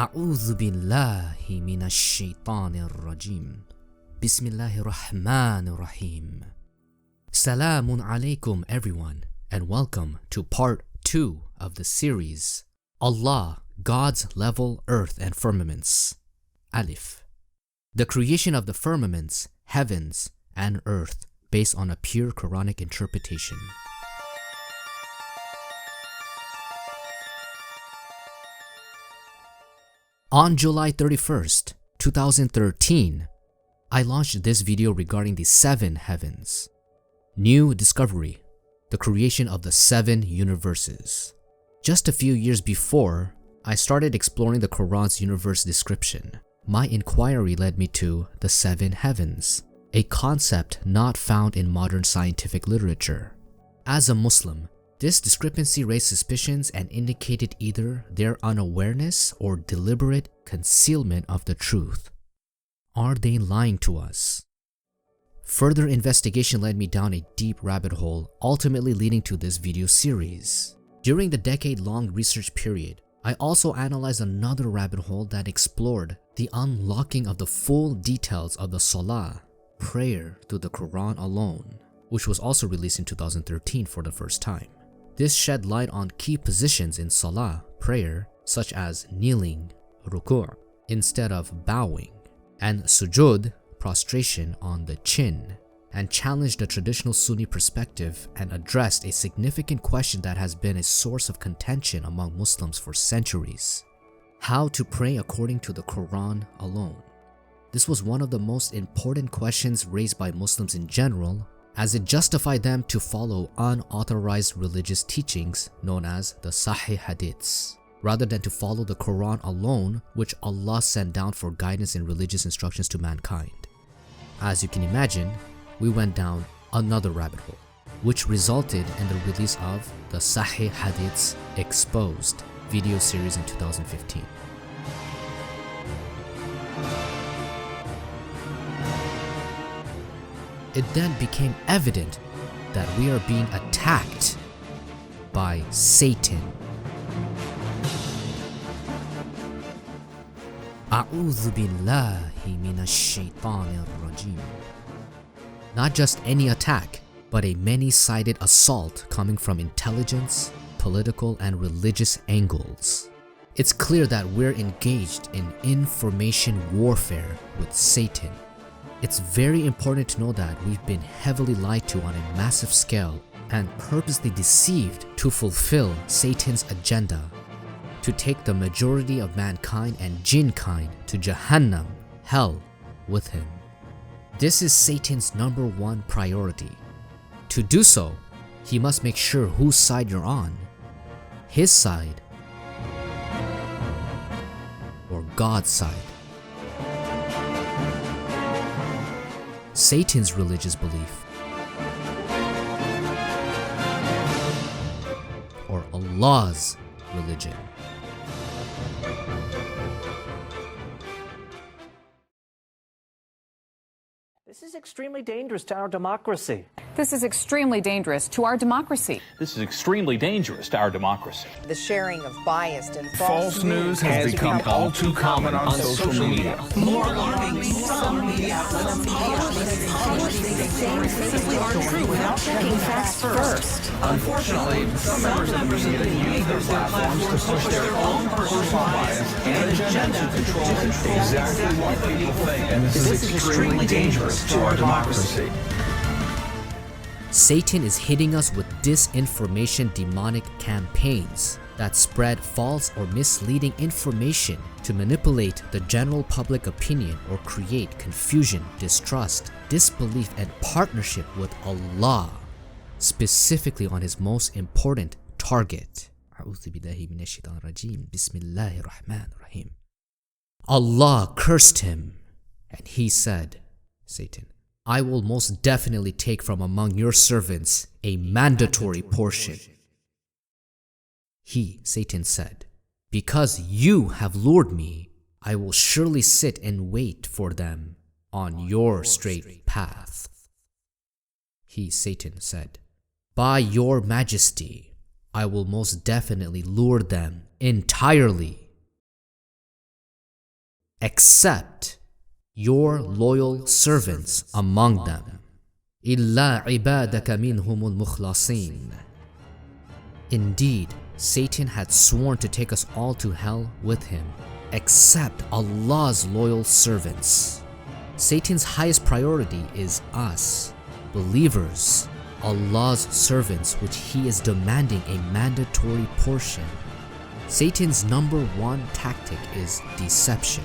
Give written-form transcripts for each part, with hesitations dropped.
أعوذ بالله من الشيطان الرجيم بسم الله الرحمن الرحيم. Salamun alaikum everyone, and welcome to part 2 of the series Allah, God's Level, Earth and Firmaments. Alif. The creation of the firmaments, heavens and earth based on a pure Quranic interpretation. On July 31st, 2013, I launched this video regarding the 7 heavens. New discovery, the creation of the 7 universes. Just a few years before, I started exploring the Quran's universe description. My inquiry led me to the 7 heavens, a concept not found in modern scientific literature. As a Muslim, this discrepancy raised suspicions and indicated either their unawareness or deliberate concealment of the truth. Are they lying to us? Further investigation led me down a deep rabbit hole, ultimately leading to this video series. During the decade-long research period, I also analyzed another rabbit hole that explored the unlocking of the full details of the Salah, prayer through the Quran alone, which was also released in 2013 for the first time. This shed light on key positions in Salah, prayer, such as kneeling, ruku', instead of bowing, and sujud, prostration on the chin, and challenged the traditional Sunni perspective and addressed a significant question that has been a source of contention among Muslims for centuries: how to pray according to the Quran alone. This was one of the most important questions raised by Muslims in general, as it justified them to follow unauthorized religious teachings known as the Sahih Hadiths, rather than to follow the Quran alone, which Allah sent down for guidance and religious instructions to mankind. As you can imagine, we went down another rabbit hole, which resulted in the release of the Sahih Hadiths Exposed video series in 2015. It then became evident that we are being attacked by Satan. A'udhu billahi minash shaitanir rajim. Not just any attack, but a many-sided assault coming from intelligence, political, and religious angles. It's clear that we're engaged in information warfare with Satan. It's very important to know that we've been heavily lied to on a massive scale and purposely deceived to fulfill Satan's agenda, to take the majority of mankind and jinn kind to Jahannam, hell, with him. This is Satan's #1 priority. To do so, he must make sure whose side you're on, his side or God's side. Satan's religious belief or Allah's religion. This is extremely dangerous to our democracy. This is extremely dangerous to our democracy. This is extremely dangerous to our democracy. The sharing of biased and false news has become all too common on social media. More alarming, some media outlets simply aren't true without checking facts first. Unfortunately, some members of the media use their platforms to push their own personal bias and agenda to control exactly what people think, and this is extremely dangerous to our democracy. Satan is hitting us with disinformation demonic campaigns that spread false or misleading information to manipulate the general public opinion or create confusion, distrust, disbelief, and partnership with Allah, specifically on his most important target. Allah cursed him, and he said, Satan, I will most definitely take from among your servants a mandatory portion. He, Satan, said, because you have lured me, I will surely sit and wait for them on your straight path. He, Satan, said, by your majesty, I will most definitely lure them entirely. except your loyal servants among them. إِلَّا عِبَادَكَ مِنْهُمُ الْمُخْلَصِينَ. Indeed, Satan had sworn to take us all to hell with him, except Allah's loyal servants. Satan's highest priority is us, believers, Allah's servants, which he is demanding a mandatory portion. Satan's number one tactic is deception,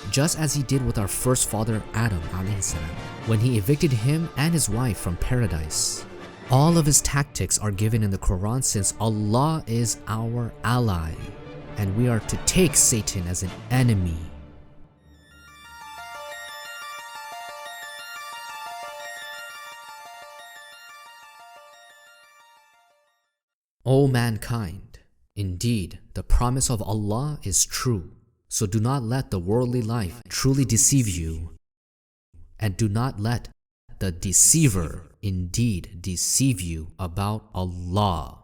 just as he did with our first father Adam alayhi salam, when he evicted him and his wife from paradise. All of his tactics are given in the Quran, since Allah is our ally, and we are to take Satan as an enemy. O mankind, indeed, the promise of Allah is true, so do not let the worldly life truly deceive you, and do not let the deceiver indeed deceive you about Allah.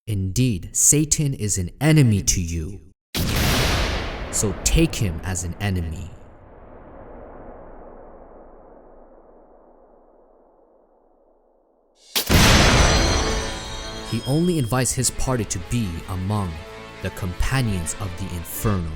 Indeed, Satan is an enemy to you, so take him as an enemy. He only invites his party to be among the companions of the Inferno.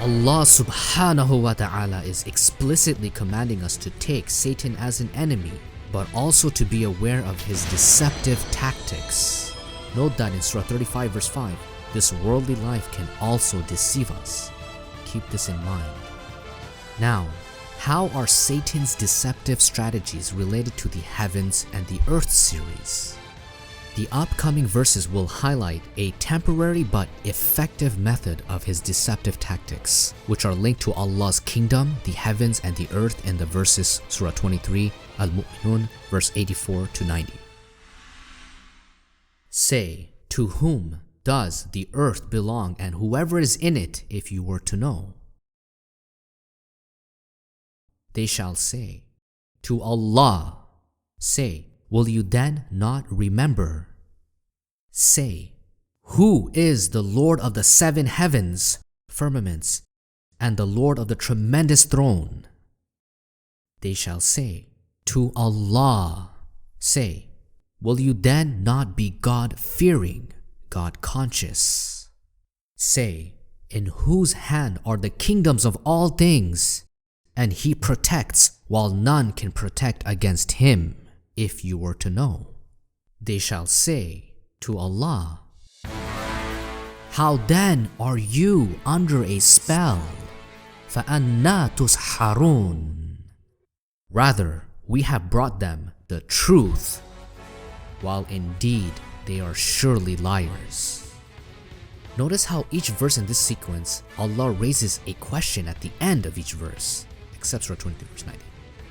Allah subhanahu wa ta'ala is explicitly commanding us to take Satan as an enemy, but also to be aware of his deceptive tactics. Note that in Surah 35 verse 5, this worldly life can also deceive us. Keep this in mind. Now, how are Satan's deceptive strategies related to the heavens and the earth series? The upcoming verses will highlight a temporary but effective method of his deceptive tactics, which are linked to Allah's kingdom, the heavens and the earth in the verses Surah 23, Al-Mu'minun, verse 84 to 90. Say, to whom does the earth belong and whoever is in it, if you were to know? They shall say, to Allah. Say, will you then not remember? Say, who is the Lord of the 7 heavens, firmaments, and the Lord of the tremendous throne? They shall say, to Allah. Say, will you then not be God-fearing, God-conscious? Say, in whose hand are the kingdoms of all things, and he protects while none can protect against him, if you were to know. They shall say, to Allah. How then are you under a spell? فَأَنَّا تُسْحَرُونَ. Rather, we have brought them the truth, while indeed they are surely liars. Notice how each verse in this sequence, Allah raises a question at the end of each verse, except Surah 23 verse 90.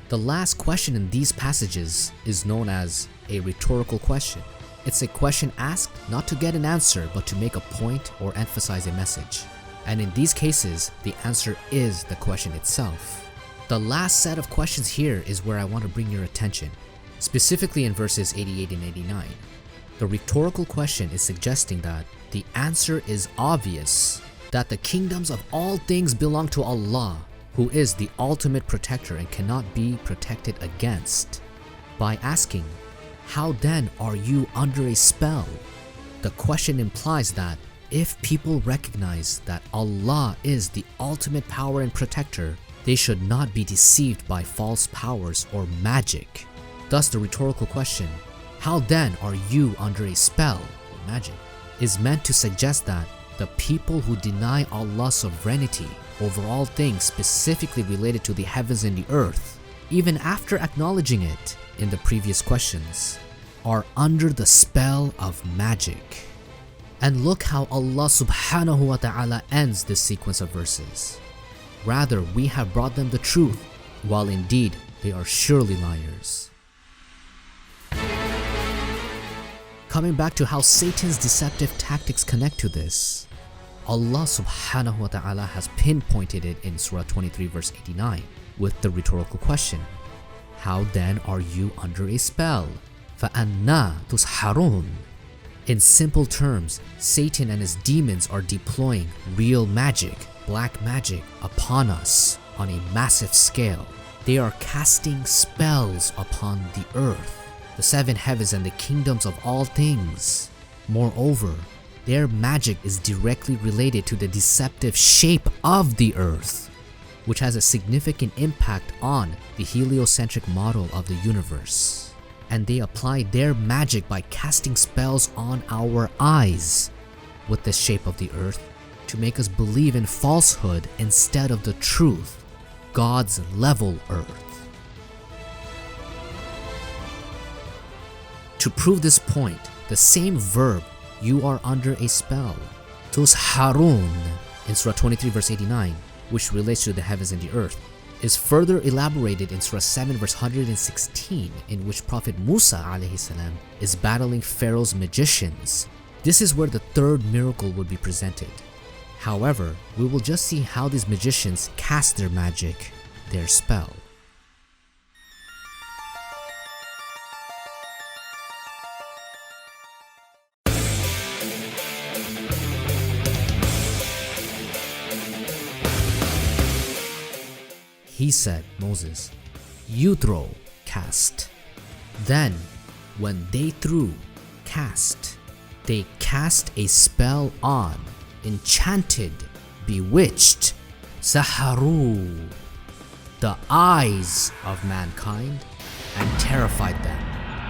The last question in these passages is known as a rhetorical question. It's a question asked not to get an answer, but to make a point or emphasize a message. And in these cases, the answer is the question itself. The last set of questions here is where I want to bring your attention, specifically in verses 88 and 89. The rhetorical question is suggesting that the answer is obvious, that the kingdoms of all things belong to Allah, who is the ultimate protector and cannot be protected against. By asking, how then are you under a spell? The question implies that if people recognize that Allah is the ultimate power and protector, they should not be deceived by false powers or magic. Thus the rhetorical question, how then are you under a spell or magic, is meant to suggest that the people who deny Allah's sovereignty over all things specifically related to the heavens and the earth, even after acknowledging it in the previous questions, are under the spell of magic. And look how Allah subhanahu wa ta'ala ends this sequence of verses. Rather, we have brought them the truth, while indeed they are surely liars. Coming back to how Satan's deceptive tactics connect to this, Allah subhanahu wa ta'ala has pinpointed it in Surah 23 verse 89 with the rhetorical question, how then are you under a spell? فَأَنَّا تُسْحَرُونَ. In simple terms, Satan and his demons are deploying real magic, black magic, upon us on a massive scale. They are casting spells upon the earth, the seven heavens and the kingdoms of all things. Moreover, their magic is directly related to the deceptive shape of the earth, which has a significant impact on the heliocentric model of the universe. And they apply their magic by casting spells on our eyes with the shape of the earth to make us believe in falsehood instead of the truth, God's level earth. To prove this point, the same verb, you are under a spell, tusharun, in Surah 23 verse 89, which relates to the heavens and the earth, is further elaborated in Surah 7 verse 116, in which Prophet Musa alayhi salam is battling Pharaoh's magicians. This is where the third miracle would be presented. However, we will just see how these magicians cast their magic, their spell. He said, Moses, you throw, cast. Then, when they threw, cast, they cast a spell on, enchanted, bewitched, saharu, the eyes of mankind, and terrified them,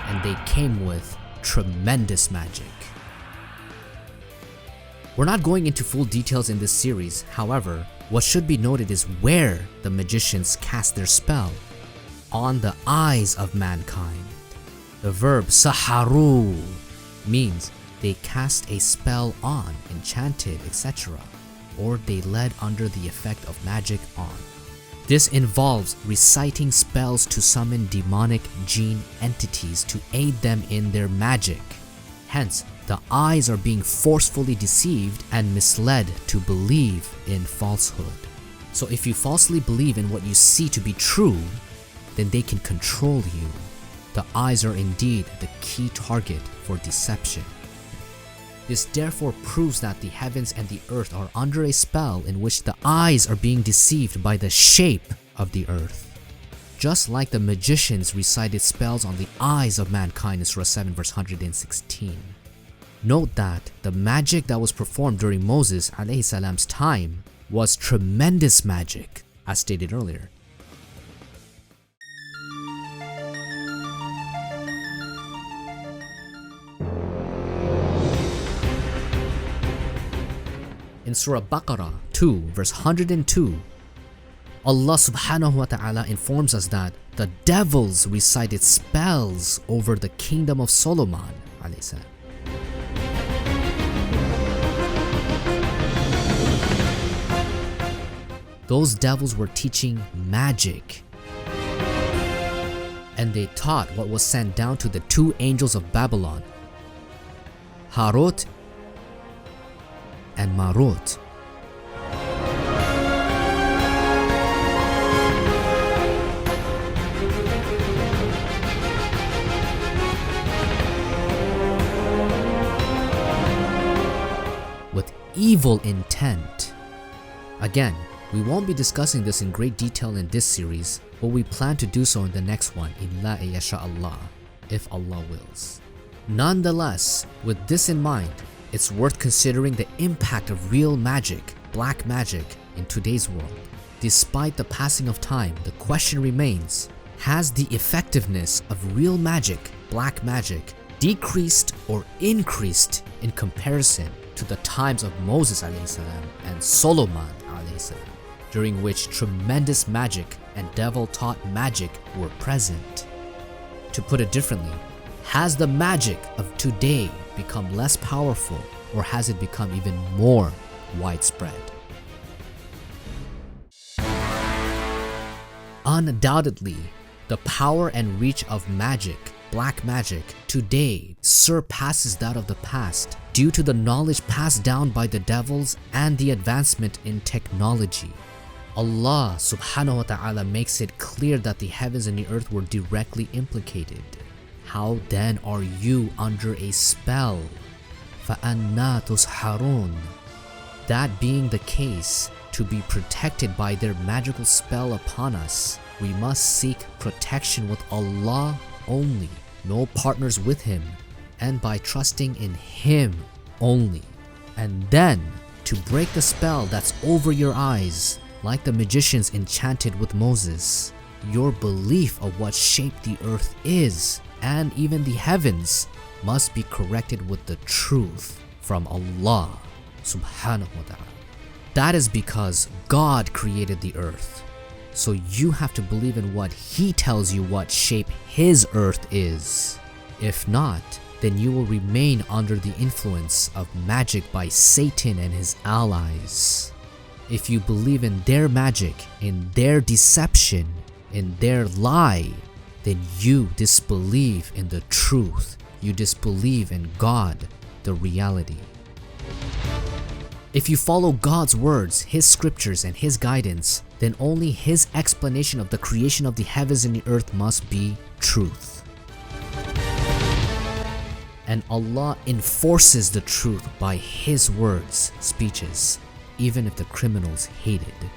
and they came with tremendous magic. We're not going into full details in this series, however, what should be noted is where the magicians cast their spell, on the eyes of mankind. The verb saharu means they cast a spell on, enchanted, etc., or they led under the effect of magic on. This involves reciting spells to summon demonic jinn entities to aid them in their magic. Hence, the eyes are being forcefully deceived and misled to believe in falsehood. So if you falsely believe in what you see to be true, then they can control you. The eyes are indeed the key target for deception. This therefore proves that the heavens and the earth are under a spell in which the eyes are being deceived by the shape of the earth. Just like the magicians recited spells on the eyes of mankind in Surah 7 verse 116. Note that the magic that was performed during Moses alayhi salam's time was tremendous magic, as stated earlier. In Surah Baqarah 2 verse 102, Allah subhanahu wa ta'ala informs us that the devils recited spells over the kingdom of Solomon alayhi salam. Those devils were teaching magic, and they taught what was sent down to the two angels of Babylon, Harut and Marut. With evil intent. Again, we won't be discussing this in great detail in this series, but we plan to do so in the next one, illa yasha Allah, if Allah wills. Nonetheless, with this in mind, it's worth considering the impact of real magic, black magic, in today's world. Despite the passing of time, the question remains, has the effectiveness of real magic, black magic, decreased or increased in comparison to the times of Moses alayhi salam and Solomon alayhi salam, during which tremendous magic and devil-taught magic were present? To put it differently, has the magic of today become less powerful, or has it become even more widespread? Undoubtedly, the power and reach of magic, black magic, today surpasses that of the past due to the knowledge passed down by the devils and the advancement in technology. Allah subhanahu wa ta'ala makes it clear that the heavens and the earth were directly implicated. how then are you under a spell? فَأَنَّا تُسْحَرُونَ. That being the case, to be protected by their magical spell upon us, we must seek protection with Allah only, no partners with Him, and by trusting in Him only. And then, to break the spell that's over your eyes, like the magicians enchanted with Moses, your belief of what shape the earth is, and even the heavens, must be corrected with the truth from Allah subhanahu wa ta'ala. That is because God created the earth. So you have to believe in what He tells you what shape His earth is. If not, then you will remain under the influence of magic by Satan and his allies. If you believe in their magic, in their deception, in their lie, then you disbelieve in the truth. You disbelieve in God, the reality. If you follow God's words, His scriptures, and His guidance, then only His explanation of the creation of the heavens and the earth must be truth. And Allah enforces the truth by His words, speeches, even if the criminals hate it.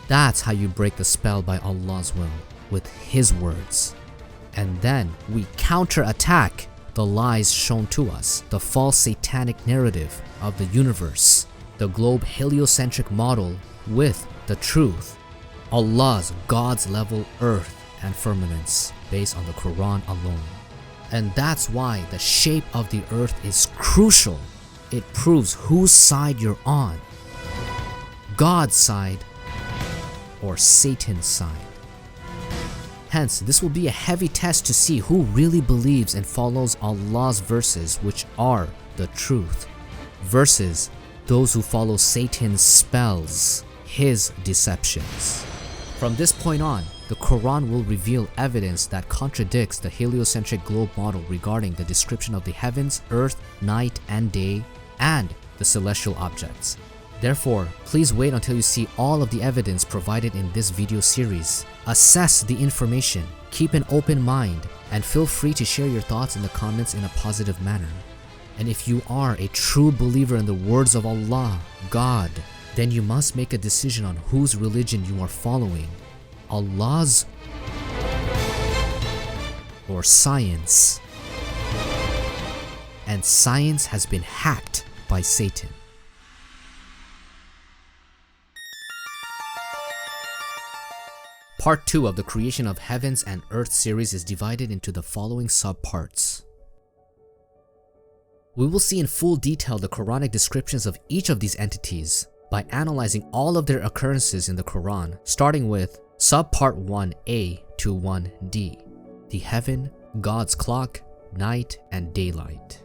That's how you break the spell by Allah's will, with His words. And then we counterattack the lies shown to us, the false satanic narrative of the universe, the globe heliocentric model, with the truth, Allah's God's level earth and firmaments based on the Quran alone. And that's why the shape of the earth is crucial. It proves whose side you're on, God's side or Satan's side. Hence, this will be a heavy test to see who really believes and follows Allah's verses, which are the truth, versus those who follow Satan's spells, his deceptions. From this point on, the Quran will reveal evidence that contradicts the heliocentric globe model regarding the description of the heavens, earth, night and day, and the celestial objects. Therefore, please wait until you see all of the evidence provided in this video series. Assess the information, keep an open mind, and feel free to share your thoughts in the comments in a positive manner. And if you are a true believer in the words of Allah, God, then you must make a decision on whose religion you are following, Allah's or science. And science has been hacked by Satan. Part 2 of the Creation of Heavens and Earth series is divided into the following subparts. We will see in full detail the Quranic descriptions of each of these entities by analyzing all of their occurrences in the Quran, starting with subpart 1a to 1d, the heaven, God's clock, night and daylight.